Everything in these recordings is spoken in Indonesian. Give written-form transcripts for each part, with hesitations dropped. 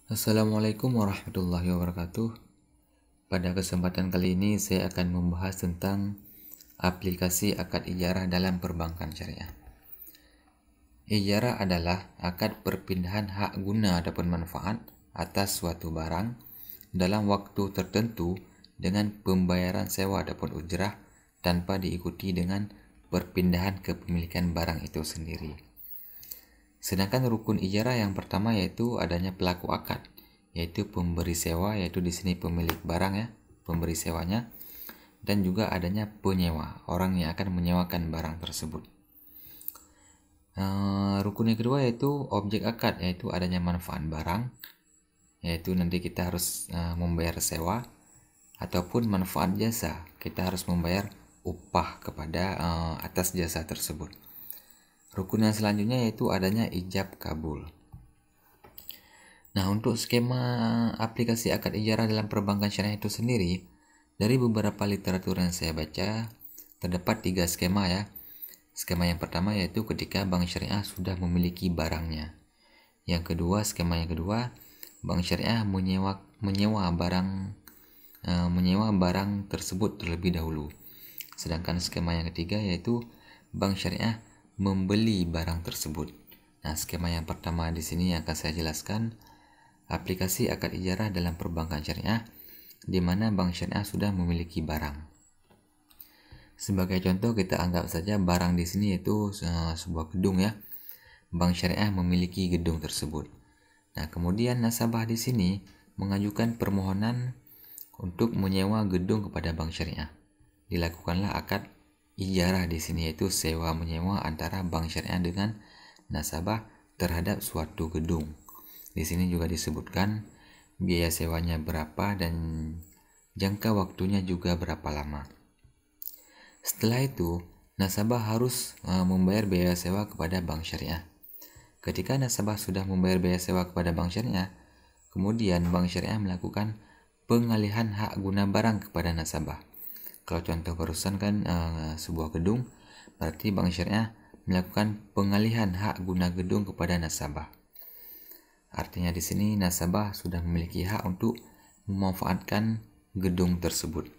Assalamualaikum warahmatullahi wabarakatuh. Pada kesempatan kali ini saya akan membahas tentang aplikasi akad ijarah dalam perbankan syariah. Ijarah adalah akad perpindahan hak guna ataupun manfaat atas suatu barang dalam waktu tertentu dengan pembayaran sewa ataupun ujrah tanpa diikuti dengan perpindahan kepemilikan barang itu sendiri. Sedangkan rukun ijarah yang pertama yaitu adanya pelaku akad, yaitu pemberi sewa, yaitu di sini pemilik barang ya, pemberi sewanya, dan juga adanya penyewa, orang yang akan menyewakan barang tersebut. Rukun yang kedua yaitu objek akad, yaitu adanya manfaat barang, yaitu nanti kita harus membayar sewa, ataupun manfaat jasa, kita harus membayar upah kepada atas jasa tersebut. Rukun yang selanjutnya yaitu adanya ijab kabul. Nah, untuk skema aplikasi akad ijarah dalam perbankan syariah itu sendiri, dari beberapa literatur yang saya baca, terdapat 3 skema ya. Skema yang pertama yaitu ketika bank syariah sudah memiliki barangnya. Skema yang kedua, bank syariah menyewa barang tersebut terlebih dahulu. Sedangkan skema yang ketiga yaitu bank syariah membeli barang tersebut. Nah, skema yang pertama di sini yang akan saya jelaskan, aplikasi akad ijarah dalam perbankan syariah, di mana bank syariah sudah memiliki barang. Sebagai contoh, kita anggap saja barang di sini itu sebuah gedung ya. Bank syariah memiliki gedung tersebut. Nah, kemudian nasabah di sini mengajukan permohonan untuk menyewa gedung kepada bank syariah. Dilakukanlah akad ijarah di sini, yaitu sewa menyewa antara bank syariah dengan nasabah terhadap suatu gedung. Di sini juga disebutkan biaya sewanya berapa dan jangka waktunya juga berapa lama. Setelah itu, nasabah harus membayar biaya sewa kepada bank syariah. Ketika nasabah sudah membayar biaya sewa kepada bank syariah, kemudian bank syariah melakukan pengalihan hak guna barang kepada nasabah. Kalau contoh barusan kan sebuah gedung, berarti bank syariah melakukan pengalihan hak guna gedung kepada nasabah. Artinya di sini nasabah sudah memiliki hak untuk memanfaatkan gedung tersebut.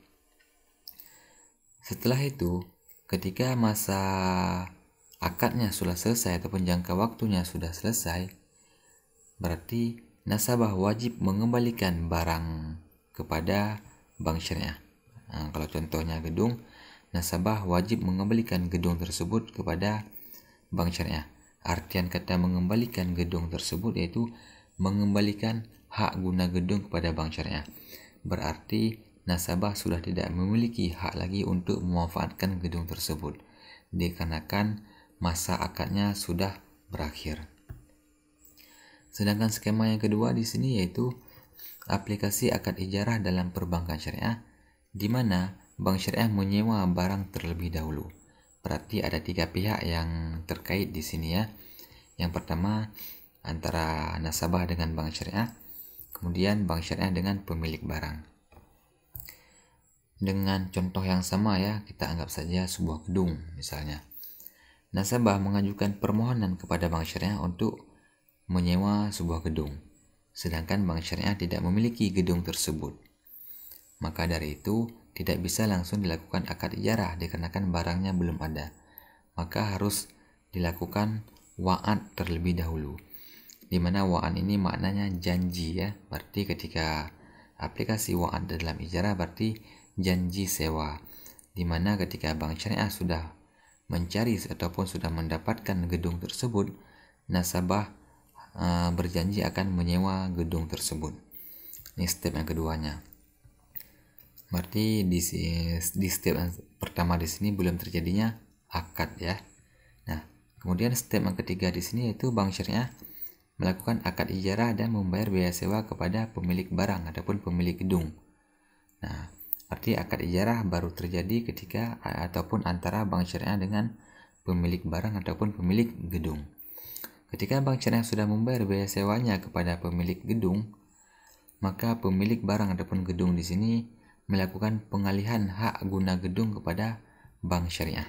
Setelah itu, ketika masa akadnya sudah selesai ataupun jangka waktunya sudah selesai, berarti nasabah wajib mengembalikan barang kepada bank syariah. Nah, kalau contohnya gedung, nasabah wajib mengembalikan gedung tersebut kepada bank syariah. Artian kata mengembalikan gedung tersebut yaitu mengembalikan hak guna gedung kepada bank syariah. Berarti nasabah sudah tidak memiliki hak lagi untuk memanfaatkan gedung tersebut, dikarenakan masa akadnya sudah berakhir. Sedangkan skema yang kedua di sini yaitu aplikasi akad ijarah dalam perbankan syariah, di mana bank syariah menyewa barang terlebih dahulu. Berarti ada 3 pihak yang terkait di sini ya. Yang pertama antara nasabah dengan bank syariah, kemudian bank syariah dengan pemilik barang. Dengan contoh yang sama ya, kita anggap saja sebuah gedung misalnya. Nasabah mengajukan permohonan kepada bank syariah untuk menyewa sebuah gedung, sedangkan bank syariah tidak memiliki gedung tersebut. Maka dari itu tidak bisa langsung dilakukan akad ijarah dikarenakan barangnya belum ada. Maka harus dilakukan wa'ad terlebih dahulu. Di mana wa'ad ini maknanya janji ya. Berarti ketika aplikasi wa'ad dalam ijarah berarti janji sewa. Di mana ketika bank syariah sudah mencari ataupun sudah mendapatkan gedung tersebut, nasabah berjanji akan menyewa gedung tersebut. Ini step yang keduanya. Berarti di step yang pertama di sini belum terjadinya akad ya. Nah, kemudian step yang ketiga di sini yaitu bank syariah melakukan akad ijarah dan membayar biaya sewa kepada pemilik barang ataupun pemilik gedung. Nah, berarti akad ijarah baru terjadi ketika ataupun antara bank syariah dengan pemilik barang ataupun pemilik gedung. Ketika bank syariah sudah membayar biaya sewanya kepada pemilik gedung, maka pemilik barang ataupun gedung di sini melakukan pengalihan hak guna gedung kepada bank syariah.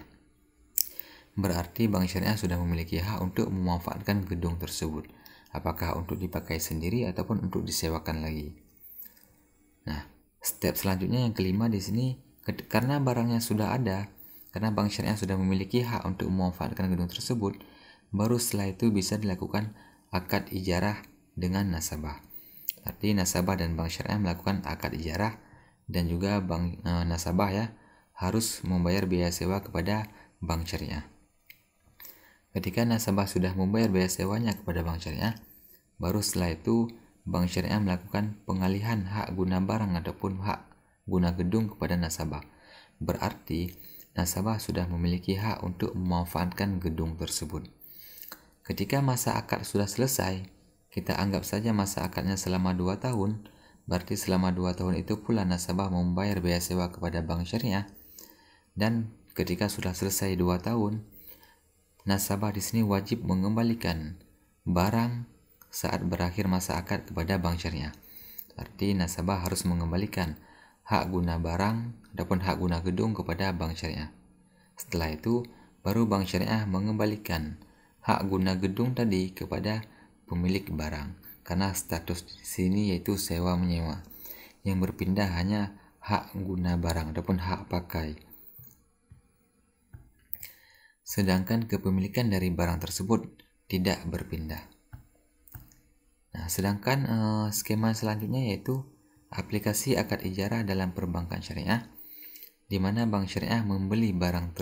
Berarti bank syariah sudah memiliki hak untuk memanfaatkan gedung tersebut. apakah untuk dipakai sendiri ataupun untuk disewakan lagi. Nah, step selanjutnya yang kelima di sini, karena barangnya sudah ada, karena bank syariah sudah memiliki hak untuk memanfaatkan gedung tersebut, baru setelah itu bisa dilakukan akad ijarah dengan nasabah. Arti nasabah dan bank syariah melakukan akad ijarah, dan juga bank nasabah ya harus membayar biaya sewa kepada bank syariah. Ketika nasabah sudah membayar biaya sewanya kepada bank syariah, baru setelah itu bank syariah melakukan pengalihan hak guna barang ataupun hak guna gedung kepada nasabah. Berarti nasabah sudah memiliki hak untuk memanfaatkan gedung tersebut. Ketika masa akad sudah selesai, kita anggap saja masa akadnya selama 2 tahun, berarti selama 2 tahun itu pula nasabah membayar biaya sewa kepada bank syariah. Dan ketika sudah selesai 2 tahun, nasabah di sini wajib mengembalikan barang saat berakhir masa akad kepada bank syariah. Arti nasabah harus mengembalikan hak guna barang ataupun hak guna gedung kepada bank syariah. Setelah itu, baru bank syariah mengembalikan hak guna gedung tadi kepada pemilik barang, karena status di sini yaitu sewa menyewa. Yang berpindah hanya hak guna barang ataupun hak pakai. Sedangkan kepemilikan dari barang tersebut tidak berpindah. Nah, sedangkan skema selanjutnya yaitu aplikasi akad ijarah dalam perbankan syariah, di mana bank syariah membeli barang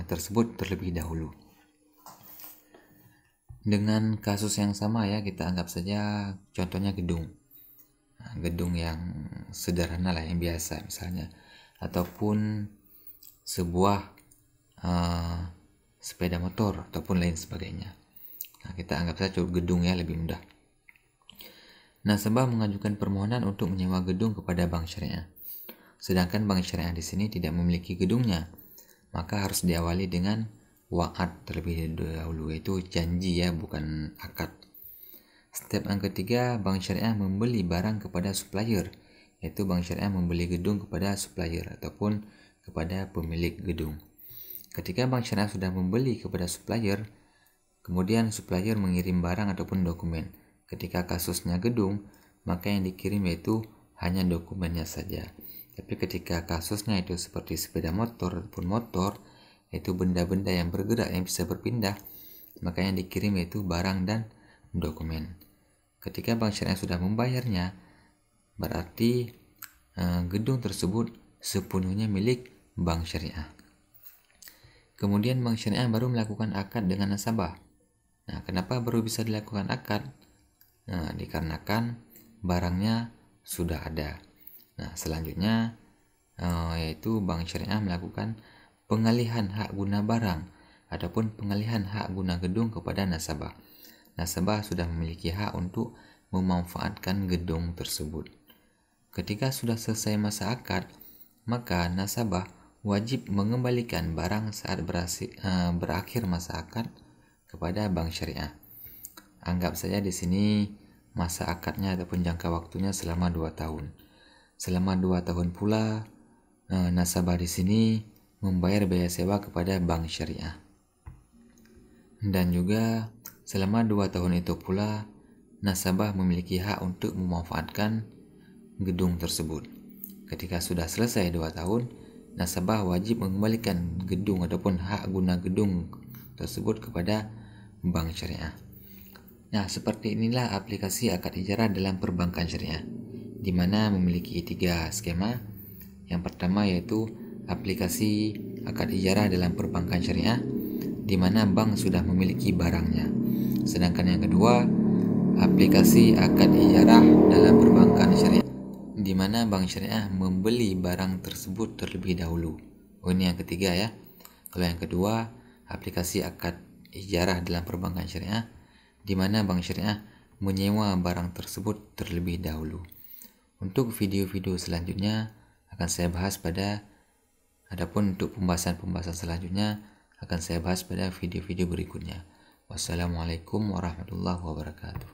tersebut terlebih dahulu. Dengan kasus yang sama ya, kita anggap saja contohnya gedung. Nah, gedung yang sederhana lah, yang biasa misalnya, ataupun sebuah sepeda motor ataupun lain sebagainya. Nah, kita anggap saja gedung ya, lebih mudah. Nasabah mengajukan permohonan untuk menyewa gedung kepada bank syariah. Sedangkan bank syariah di sini tidak memiliki gedungnya, maka harus diawali dengan wa'ad terlebih dahulu, yaitu janji ya, bukan akad. Step yang ketiga, bank syariah membeli barang kepada supplier, yaitu bank syariah membeli gedung kepada supplier ataupun kepada pemilik gedung. Ketika bank syariah sudah membeli kepada supplier, kemudian supplier mengirim barang ataupun dokumen. Ketika kasusnya gedung, maka yang dikirim yaitu hanya dokumennya saja. Tapi ketika kasusnya itu seperti sepeda motor ataupun motor, yaitu benda-benda yang bergerak yang bisa berpindah, maka yang dikirim yaitu barang dan dokumen. Ketika bank syariah sudah membayarnya, berarti gedung tersebut sepenuhnya milik bank syariah. Kemudian bank syariah baru melakukan akad dengan nasabah. Nah, kenapa baru bisa dilakukan akad? Nah, dikarenakan barangnya sudah ada. Nah, selanjutnya yaitu bank syariah melakukan pengalihan hak guna barang ataupun pengalihan hak guna gedung kepada nasabah. Nasabah sudah memiliki hak untuk memanfaatkan gedung tersebut. Ketika sudah selesai masa akad, maka nasabah wajib mengembalikan barang saat berakhir masa akad kepada bank syariah. Anggap saja di sini masa akadnya ataupun jangka waktunya selama 2 tahun. Selama 2 tahun pula nasabah di sini membayar biaya sewa kepada bank syariah. Dan juga selama 2 tahun itu pula nasabah memiliki hak untuk memanfaatkan gedung tersebut. Ketika sudah selesai 2 tahun, nasabah wajib mengembalikan gedung ataupun hak guna gedung tersebut kepada bank syariah. Nah, seperti inilah aplikasi akad ijarah dalam perbankan syariah, di mana memiliki 3 skema. Yang pertama yaitu aplikasi akad ijarah dalam perbankan syariah, di mana bank sudah memiliki barangnya. Sedangkan yang kedua, aplikasi akad ijarah dalam perbankan syariah, di mana bank syariah membeli barang tersebut terlebih dahulu. Ini yang ketiga ya. Kalau yang kedua, aplikasi akad ijarah dalam perbankan syariah, di mana bank syariah menyewa barang tersebut terlebih dahulu. Untuk video-video selanjutnya akan saya bahas adapun untuk pembahasan selanjutnya akan saya bahas pada video-video berikutnya. Wassalamualaikum warahmatullahi wabarakatuh.